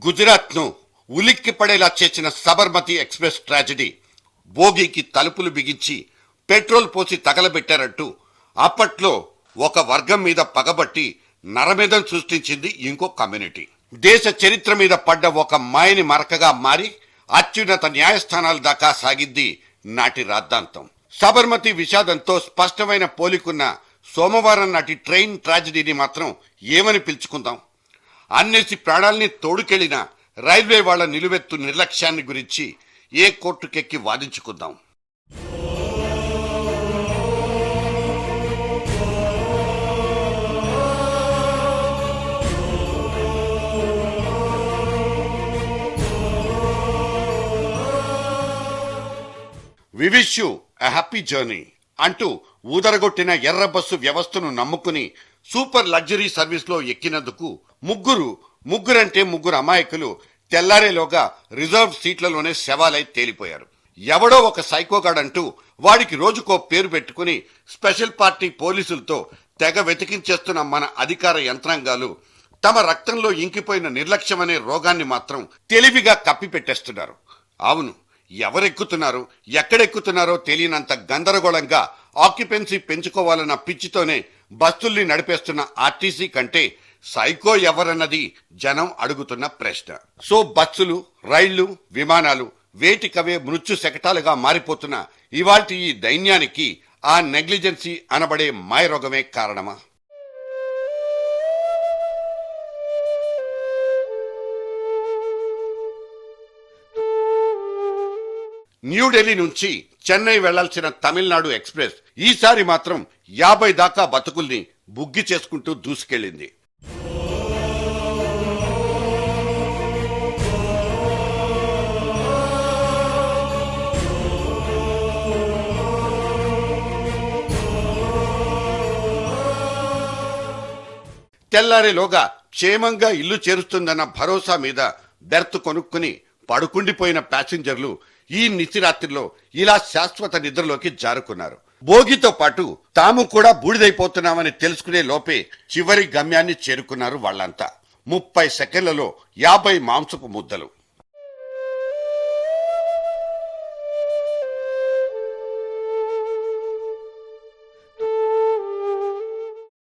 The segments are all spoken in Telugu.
గుజరాత్ను ఉలిక్కి పడేలా చేసిన సబర్మతి ఎక్స్ప్రెస్ ట్రాజెడీ. బోగీకి తలుపులు బిగించి పెట్రోల్ పోసి తగలబెట్టారంటూ అప్పట్లో ఒక వర్గం మీద పగబట్టి నరమేధం సృష్టించింది ఇంకో కమ్యూనిటీ. దేశ చరిత్ర మీద పడ్డ ఒక మాయని మరకగా మారి అత్యున్నత న్యాయస్థానాల దాకా సాగింది నాటి రాద్ధాంతం. సబర్మతి విషాదంతో స్పష్టమైన పోలికున్న సోమవారం నాటి ట్రైన్ ట్రాజెడీని మాత్రం ఏమని పిలుచుకుందాం? అన్నేసి ప్రాణాల్ని తోడుకెళ్లిన రైల్వే వాళ్ల నిలువెత్తు నిర్లక్ష్యాన్ని గురించి ఏ కోర్టుకెక్కి వాదించుకుందాం. We wish you a happy journey అంటూ ఊదరగొట్టిన ఎర్ర బస్సు వ్యవస్థను నమ్ముకుని సూపర్ లగ్జరీ సర్వీస్ లో ఎక్కినందుకు ముగ్గురంటే ముగ్గురు అమాయకులు తెల్లారేలోగా రిజర్వ్ సీట్లలోనే శవాలై తేలిపోయారు. ఎవడో ఒక సైకోగాడంటూ వాడికి రోజుకో పేరు పెట్టుకుని స్పెషల్ పార్టీ పోలీసులతో తెగ వెతికించేస్తున్న మన అధికార యంత్రాంగాలు తమ రక్తంలో ఇంకిపోయిన నిర్లక్ష్యమనే రోగాన్ని మాత్రం తెలివిగా కప్పిపెట్టేస్తున్నారు. అవును, ఎవరెక్కుతున్నారో ఎక్కడెక్కుతున్నారో తెలియనంత గందరగోళంగా ఆక్యుపెన్సీ పెంచుకోవాలన్న పిచ్చితోనే బస్సుల్ని నడిపేస్తున్న ఆర్టీసీ కంటే సైకో ఎవరన్నది జనం అడుగుతున్న ప్రశ్న. సో బస్సులు, రైళ్లు, విమానాలు వేటికవే మృత్యు శకటాలుగా మారిపోతున్న ఇవాల్టి ఈ దైన్యానికి ఆ నెగ్లిజెన్సీ అనబడే మాయరోగమే కారణమా? న్యూఢిల్లీ నుంచి చెన్నై వెళ్లాల్సిన తమిళనాడు ఎక్స్ప్రెస్ ఈసారి మాత్రం 50 దాకా బతుకుల్ని బుగ్గి చేసుకుంటూ దూసుకెళ్లింది. తెల్లారేలోగా క్షేమంగా ఇల్లు చేరుస్తుందన్న భరోసా మీద బెర్త్ కొనుక్కుని పడుకుండిపోయిన ప్యాసింజర్లు ఈ నిశిరాత్రిలో ఇలా శాశ్వత నిద్రలోకి జారుకున్నారు. భోగితో పాటు తాము కూడా బూడిదైపోతున్నామని తెలుసుకునే లోపే చివరి గమ్యాన్ని చేరుకున్నారు వాళ్లంతా. 30 సెకండ్లలో 50 మాంసపు ముద్దలు.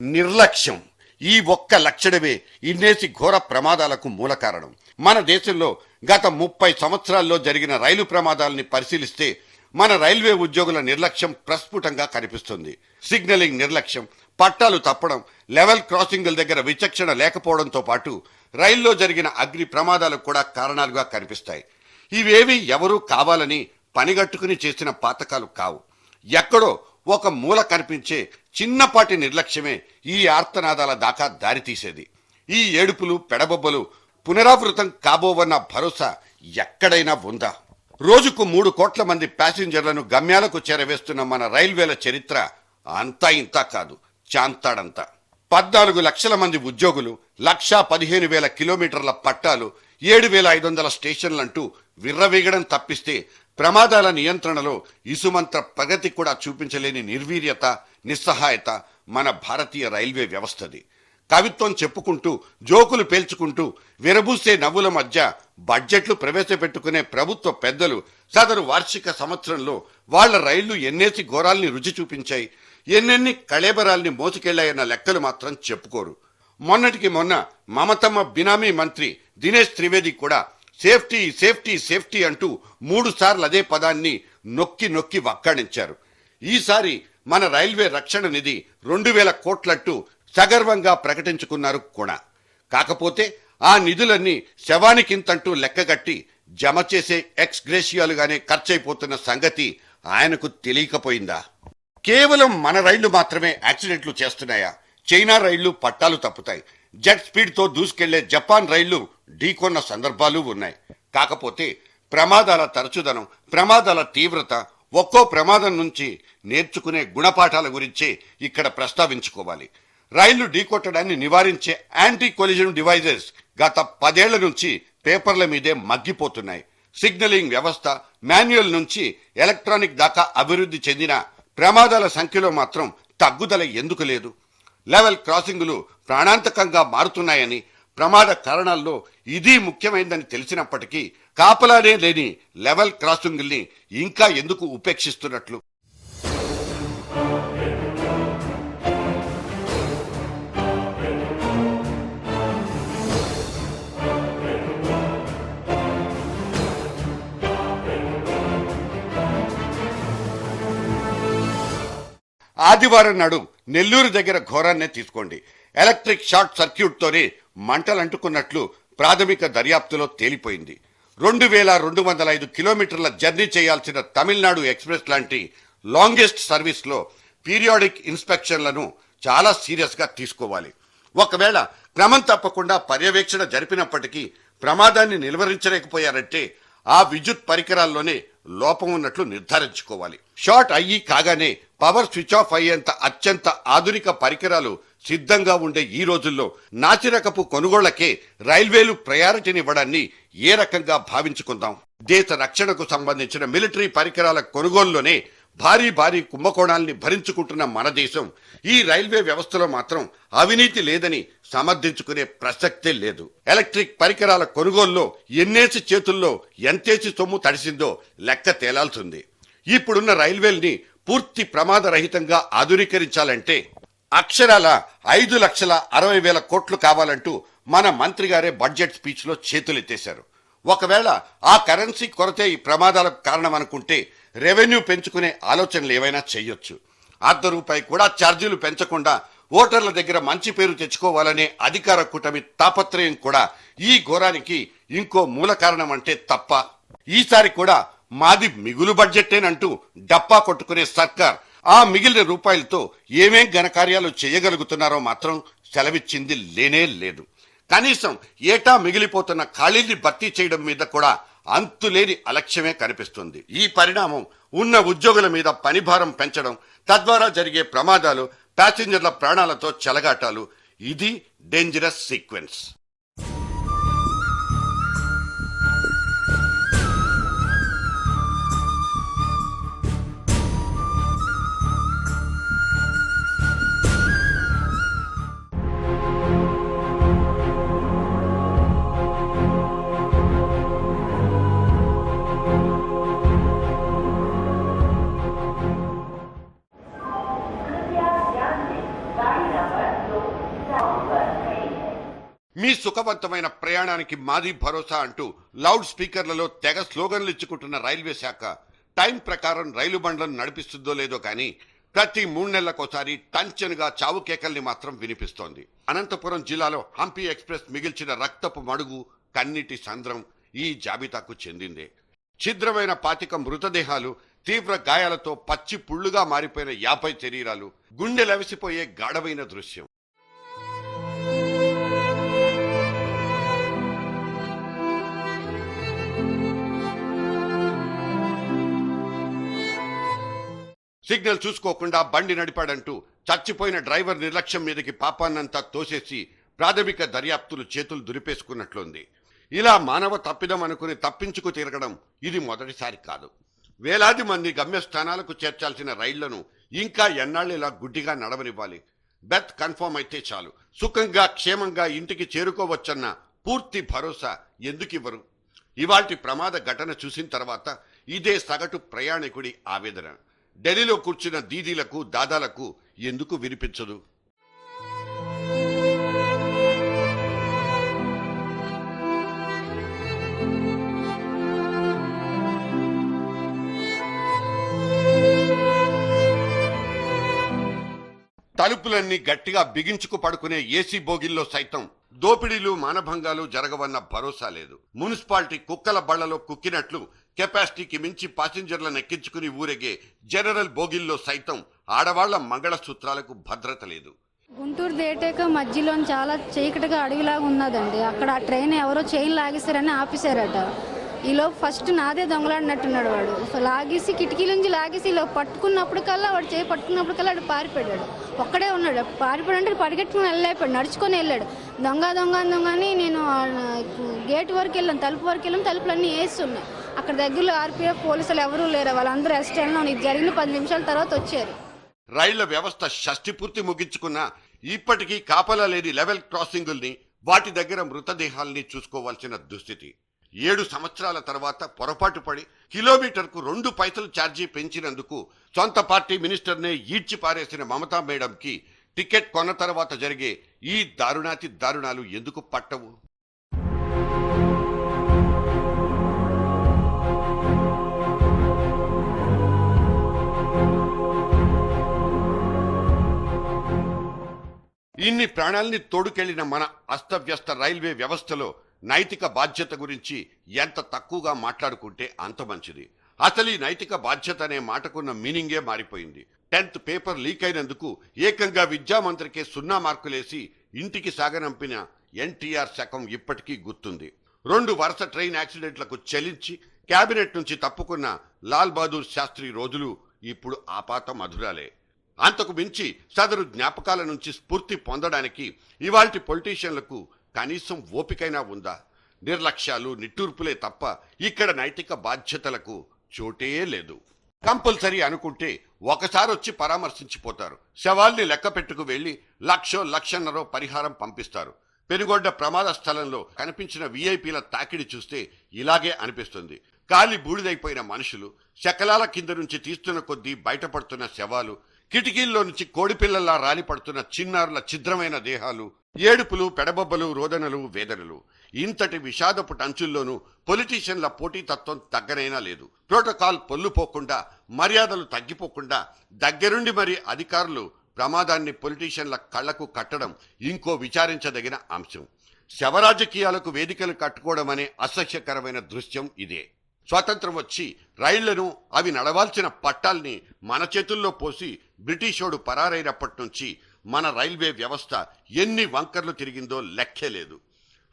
నిర్లక్ష్యం, ఈ ఒక్క లక్షణమే ఇన్నేసి ఘోర ప్రమాదాలకు మూల కారణం. మన దేశంలో గత 30 సంవత్సరాల్లో జరిగిన రైలు ప్రమాదాలని పరిశీలిస్తే మన రైల్వే ఉద్యోగుల నిర్లక్ష్యం ప్రస్ఫుటంగా కనిపిస్తుంది. సిగ్నలింగ్ నిర్లక్ష్యం, పట్టాలు తప్పడం, లెవెల్ క్రాసింగుల దగ్గర విచక్షణ లేకపోవడంతో పాటు రైల్లో జరిగిన అగ్ని ప్రమాదాలకు కూడా కారణాలుగా కనిపిస్తాయి. ఇవేవి ఎవరూ కావాలని పనిగట్టుకుని చేసిన పాతకాలు కావు. ఎక్కడో ఒక మూల కనిపించే చిన్నపాటి నిర్లక్ష్యమే ఈ ఆర్తనాదాల దాకా దారితీసేది. ఈ ఏడుపులు, పెడబొబ్బలు పునరావృతం కాబోవన్న భరోసా ఎక్కడైనా ఉందా? రోజుకు 3 కోట్ల మంది ప్యాసింజర్లను గమ్యాలకు చేరవేస్తున్న మన రైల్వేల చరిత్ర అంతా ఇంతా కాదు, చాంతాడంతా. 14 లక్షల మంది ఉద్యోగులు, 1,15,000 కిలోమీటర్ల పట్టాలు, 7,500 స్టేషన్లంటూ విర్రవీగడం తప్పిస్తే ప్రమాదాల నియంత్రణలో ఇసుమంత ప్రగతి కూడా చూపించలేని నిర్వీర్యత, నిస్సహాయత మన భారతీయ రైల్వే వ్యవస్థది. కవిత్వం చెప్పుకుంటూ, జోకులు పేల్చుకుంటూ, విరబూసే నవ్వుల మధ్య బడ్జెట్లు ప్రవేశపెట్టుకునే ప్రభుత్వ పెద్దలు సదరు వార్షిక సంవత్సరంలో వాళ్ల రైళ్లు ఎన్నేసి ఘోరాల్ని రుచి చూపించాయి, ఎన్నెన్ని కళేబరాల్ని మోసుకెళ్లాయన్న లెక్కలు మాత్రం చెప్పుకోరు. మొన్నటికి మొన్న మమతమ్మ బినామీ మంత్రి దినేష్ త్రివేది కూడా సేఫ్టీ సేఫ్టీ సేఫ్టీ అంటూ 3 సార్లు అదే పదాన్ని నొక్కి నొక్కి వక్కాణించారు. ఈసారి మన రైల్వే రక్షణ నిధి 2,000 కోట్లట్టు సగర్వంగా ప్రకటించుకున్నారు కూడా. కాకపోతే ఆ నిధులన్నీ శవానికింతంటూ లెక్కగట్టి జమ చేసే ఎక్స్ గ్రేషియాలుగానే ఖర్చయిపోతున్న సంగతి ఆయనకు తెలియకపోయిందా? కేవలం మన రైళ్లు మాత్రమే యాక్సిడెంట్లు చేస్తున్నాయా? చైనా రైళ్లు పట్టాలు తప్పుతాయి. జెట్ స్పీడ్ తో దూసుకెళ్లే జపాన్ రైళ్లు ఢీకొన్న సందర్భాలు ఉన్నాయి. కాకపోతే ప్రమాదాల తరచుదనం, ప్రమాదాల తీవ్రత, ఒక్కో ప్రమాదం నుంచి నేర్చుకునే గుణపాఠాల గురించే ఇక్కడ ప్రస్తావించుకోవాలి. రైళ్లు ఢీకొట్టడాన్ని నివారించే యాంటీ కొలిజన్ డివైజెస్ గత 10 ఏళ్ల నుంచి పేపర్ల మీదే మగ్గిపోతున్నాయి. సిగ్నలింగ్ వ్యవస్థ మాన్యువల్ నుంచి ఎలక్ట్రానిక్ దాకా అభివృద్ధి చెందిన ప్రమాదాల సంఖ్యలో మాత్రం తగ్గుదల ఎందుకు లేదు? లెవెల్ క్రాసింగులు ప్రాణాంతకంగా మారుతున్నాయని ప్రమాద కారణాల్లో ఇది ముఖ్యమైనదని తెలిసినప్పటికీ కాపలానే లేని లెవెల్ క్రాసింగుల్ని ఇంకా ఎందుకు ఉపేక్షిస్తున్నట్లు? ఆదివారం నాడు నెల్లూరు దగ్గర ఘోరాన్నే తీసుకోండి. ఎలక్ట్రిక్ షార్ట్ సర్క్యూట్తోనే మంటలంటుకున్నట్లు ప్రాథమిక దర్యాప్తులో తేలిపోయింది. 2205 కిలోమీటర్ల జర్నీ చేయాల్సిన తమిళనాడు ఎక్స్ప్రెస్ లాంటి లాంగెస్ట్ సర్వీస్లో పీరియాడిక్ ఇన్స్పెక్షన్లను చాలా సీరియస్గా తీసుకోవాలి. ఒకవేళ క్రమం తప్పకుండా పర్యవేక్షణ జరిపినప్పటికీ ప్రమాదాన్ని నిలువరించలేకపోయారంటే ఆ విద్యుత్ పరికరాల్లోనే లోపం ఉన్నట్లు నిర్ధారించుకోవాలి. షార్ట్ అయ్యి కాగానే పవర్ స్విచ్ ఆఫ్ అయ్యేంత అత్యంత ఆధునిక పరికరాలు సిద్ధంగా ఉండే ఈ రోజుల్లో నాసిరకపు కొనుగోళ్లకే రైల్వేలు ప్రయారిటీనివ్వడాన్ని ఏ రకంగా భావించుకుందాం? దేశ రక్షణకు సంబంధించిన మిలిటరీ పరికరాల కొనుగోలులోనే భారీ కుంభకోణాల్ని భరించుకుంటున్న మన దేశం ఈ రైల్వే వ్యవస్థలో మాత్రం అవినీతి లేదని సమర్థించుకునే ప్రసక్తే లేదు. ఎలక్ట్రిక్ పరికరాల కొనుగోలులో ఎన్నేసి చేతుల్లో ఎంతేసి సొమ్ము తడిసిందో లెక్క తేలాల్సింది. ఇప్పుడున్న రైల్వేల్ని పూర్తి ప్రమాదరహితంగా ఆధునీకరించాలంటే అక్షరాల 5,60,000 కోట్లు కావాలంటూ మన మంత్రి గారే బడ్జెట్ స్పీచ్ లో చేతులెత్తేశారు. ఒకవేళ ఆ కరెన్సీ కొరతే ఈ ప్రమాదాలకు కారణమనుకుంటే రెవెన్యూ పెంచుకునే ఆలోచనలు ఏవైనా చేయొచ్చు. ₹1 కూడా ఛార్జీలు పెంచకుండా ఓటర్ల దగ్గర మంచి పేరు తెచ్చుకోవాలనే అధికార కూటమి తాపత్రయం కూడా ఈ ఘోరానికి ఇంకో మూల కారణం అంటే తప్ప. ఈసారి కూడా మాది మిగులు బడ్జెట్టేనంటూ డప్పా కొట్టుకునే సర్కార్ ఆ మిగిలిన రూపాయలతో ఏమేం ఘనకార్యాలు చేయగలుగుతున్నారో మాత్రం సెలవిచ్చింది లేనే లేదు. కనీసం ఏటా మిగిలిపోతున్న ఖాళీల్ని భర్తీ చేయడం మీద కూడా అంతులేని అలక్ష్యమే కనిపిస్తుంది. ఈ పరిణామం ఉన్న ఉద్యోగుల మీద పనిభారం పెంచడం, తద్వారా జరిగే ప్రమాదాలు, ప్యాసింజర్ల ప్రాణాలతో చెలగాటాలు, ఇది డేంజరస్ సీక్వెన్స్. మీ సుఖవంతమైన ప్రయాణానికి మాది భరోసా అంటూ లౌడ్ స్పీకర్లలో తెగ స్లోగన్లు ఇచ్చుకుంటున్న రైల్వే శాఖ టైం ప్రకారం రైలు బండ్లను నడిపిస్తుందో లేదో కానీ ప్రతి 3 నెలలకోసారి టంచనుగా చావు కేకల్ని మాత్రం వినిపిస్తోంది. అనంతపురం జిల్లాలో హంపి ఎక్స్ప్రెస్ మిగిల్చిన రక్తపు మడుగు, కన్నీటి సంద్రం ఈ జాబితాకు చెందిందే. ఛిద్రమైన 25 మృతదేహాలు, తీవ్ర గాయాలతో పచ్చి పుళ్లుగా మారిపోయిన 50 శరీరాలు, గుండెలవిసిపోయే గాఢమైన దృశ్యం. సిగ్నల్ చూసుకోకుండా బండి నడిపాడంటూ చచ్చిపోయిన డ్రైవర్ నిర్లక్ష్యం మీదకి పాపాన్నంతా తోసేసి ప్రాథమిక దర్యాప్తులు చేతులు దులిపేసుకున్నట్లుంది. ఇలా మానవ తప్పిదం అనుకుని తప్పించుకు తిరగడం ఇది మొదటిసారి కాదు. వేలాది మంది గమ్యస్థానాలకు చేర్చాల్సిన రైళ్లను ఇంకా ఎన్నాళ్ళు ఇలా గుడ్డిగా నడవనివ్వాలి? బెత్ కన్ఫర్మ్ అయితే చాలు, సుఖంగా క్షేమంగా ఇంటికి చేరుకోవచ్చన్న పూర్తి భరోసా ఎందుకివ్వరు? ఇవాల్టి ప్రమాద ఘటన చూసిన తర్వాత ఇదే సగటు ప్రయాణికుడి ఆవేదన. ఢిల్లీలో కూర్చున్న దీదీలకు, దాదాలకు ఎందుకు వినిపించదు? తలుపులన్నీ గట్టిగా బిగించుకు పడుకునే ఏసీ బోగిల్లో సైతం దోపిడీలు, మానభంగాలు జరగవన్న భరోసా లేదు. మున్సిపాలిటీ కుక్కల బళ్లలో కుక్కినట్లు కెపాసిటీకి మించి పాసింజర్లను ఎక్కించుకుని ఊరేగే జనరల్ బోగిల్లో సైతం ఆడవాళ్ల మంగళసూత్రాలకు భద్రత లేదు. గుంటూరు దేటాక మధ్యలో చాలా చీకటిగా అడవిలాగా ఉన్నదండి. అక్కడ ఆ ట్రైన్ ఎవరో చైన్ లాగేశారని ఆపేశారట. ఈలోపు ఫస్ట్ నాదే దొంగలాడినట్టున్నాడు వాడు. లాగేసి కిటికీ నుంచి లాగేసి ఇలా పట్టుకున్నప్పటికల్లా వాడు చేయి పట్టుకున్నప్పటికల్లా వాడు పారిపోయాడు. ఒక్కడే ఉన్నాడు. పారిపోయాడంటే పరిగెట్టుకుని వెళ్ళిపోయాడు, నడుచుకొని వెళ్ళాడు. దొంగ అని నేను గేట్ వరకు వెళ్ళాను, తలుపు వరకు వెళ్ళాను. తలుపులన్నీ వేస్తున్నాయి. అక్కడ దగ్గరలో ఆర్పీఎఫ్ పోలీసులు ఎవరూ లేరు. వాళ్ళందరూ ఎస్టైన్లో ఇది జరిగిన 10 నిమిషాల తర్వాత వచ్చారు. రైళ్ల వ్యవస్థ షష్టి పూర్తి ముగించుకున్నా ఇప్పటికీ కాపలా లేని లెవెల్ క్రాసింగుల్ని వాటి దగ్గర మృతదేహాల్ని చూసుకోవాల్సిన దుస్థితి. 7 సంవత్సరాల తర్వాత పొరపాటు పడి కిలోమీటర్కు 2 పైసలు ఛార్జీ పెంచినందుకు సొంత పార్టీ మినిస్టర్నే ఈడ్చి పారేసిన మమతా మేడంకి టికెట్ కొన్న తర్వాత జరిగే ఈ దారుణాతి దారుణాలు ఎందుకు పట్టవు? ఇన్ని ప్రాణాల్ని తోడుకెళ్లిన మన అస్తవ్యస్త రైల్వే వ్యవస్థలో నైతిక బాధ్యత గురించి ఎంత తక్కువగా మాట్లాడుకుంటే అంత మంచిది. అసలు ఈ నైతిక బాధ్యత అనే మాటకున్న మీనింగే మారిపోయింది. 10th పేపర్ లీక్ అయినందుకు ఏకంగా విద్యామంత్రికే 0 మార్కులేసి ఇంటికి సాగనంపిన ఎన్టీఆర్ శకం ఇప్పటికీ గుర్తుంది. 2 వరుస ట్రైన్ యాక్సిడెంట్లకు చెలించి కేబినెట్ నుంచి తప్పుకున్న లాల్ బహదూర్ శాస్త్రి రోజులు ఇప్పుడు ఆపాత మధురాలే. అంతకు మించి సదరు జ్ఞాపకాల నుంచి స్ఫూర్తి పొందడానికి ఇవాల్టి పొలిటీషియన్లకు కనీసం ఓపికైనా ఉందా? నిర్లక్ష్యాలు, నిట్టూర్పులే తప్ప ఇక్కడ నైతిక బాధ్యతలకు చోటే లేదు. కంపల్సరీ అనుకుంటే ఒకసారి వచ్చి పరామర్శించిపోతారు. శవాల్ని లెక్క పెట్టుకు వెళ్లి 1,00,000-1,50,000 పరిహారం పంపిస్తారు. పెనుగొండ ప్రమాద స్థలంలో కనిపించిన వీఐపీల తాకిడి చూస్తే ఇలాగే అనిపిస్తుంది. కాలి బూడిదైపోయిన మనుషులు, శకలాల కింద నుంచి తీస్తున్న కొద్దీ బయటపడుతున్న శవాలు, కిటికీల్లో నుంచి కోడిపిల్లల్లా రాలిపడుతున్న చిన్నారుల ఛిద్రమైన దేహాలు, ఏడుపులు, పెడబొబ్బలు, రోదనలు, వేదనలు. ఇంతటి విషాదపు టంచుల్లోనూ పొలిటీషియన్ల పోటీతత్వం తగ్గనైనా లేదు. ప్రోటోకాల్ పొల్లుపోకుండా, మర్యాదలు తగ్గిపోకుండా దగ్గరుండి మరి అధికారులు ప్రమాదాన్ని పొలిటీషియన్ల కళ్లకు కట్టడం ఇంకో విచారించదగిన అంశం. శవరాజకీయాలకు వేదికలు కట్టుకోవడం అనే అసహ్యకరమైన దృశ్యం ఇదే. స్వాతంత్రం వచ్చి రైళ్లను, అవి నడవాల్సిన పట్టాల్ని మన చేతుల్లో పోసి బ్రిటిషోడు పరారైనప్పటి నుంచి మన రైల్వే వ్యవస్థ ఎన్ని వంకర్లు తిరిగిందో లెక్కే లేదు.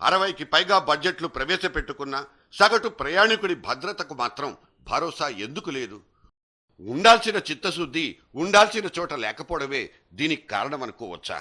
60కి పైగా బడ్జెట్లు ప్రవేశపెట్టుకున్న సగటు ప్రయాణికుడి భద్రతకు మాత్రం భరోసా ఎందుకు లేదు? ఉండాల్సిన చిత్తశుద్ధి ఉండాల్సిన చోట లేకపోవడమే దీనికి కారణమనుకోవచ్చా?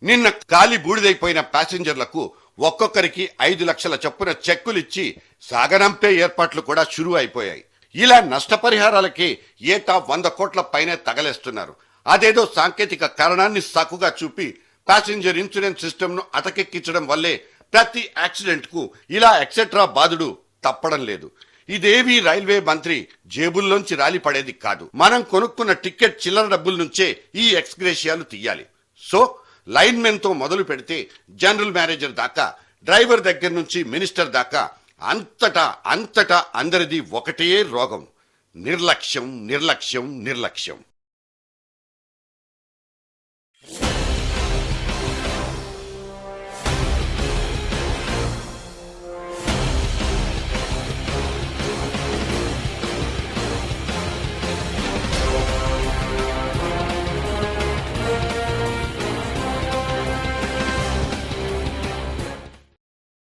నిన్న కాలి బూడిదైపోయిన ప్యాసింజర్లకు ఒక్కొక్కరికి 5 లక్షల చొప్పున చెక్కులిచ్చి సాగనంపే ఏర్పాట్లు కూడా షురూ అయిపోయాయి. ఇలా నష్టపరిహారాలకి ఏటా 100 కోట్ల పైనే తగలేస్తున్నారు. అదేదో సాంకేతిక కారణాన్ని సాకుగా చూపి ప్యాసింజర్ ఇన్సూరెన్స్ సిస్టమ్ ను అటకెక్కించడం వల్లే ప్రతి యాక్సిడెంట్ కు ఇలా ఎక్సెట్రా బాధుడు తప్పడం లేదు. ఇదేవీ రైల్వే మంత్రి జేబుల్లోంచి రాలిపడేది కాదు. మనం కొనుక్కున్న టికెట్ చిల్లర డబ్బుల నుంచే ఈ ఎక్స్గ్రేషియాలు తీయాలి. సో లైన్మెన్ తో మొదలు పెడితే జనరల్ మేనేజర్ దాకా, డ్రైవర్ దగ్గర నుంచి మినిస్టర్ దాకా అంతటా అందరిది ఒకటే రోగం: నిర్లక్ష్యం, నిర్లక్ష్యం, నిర్లక్ష్యం.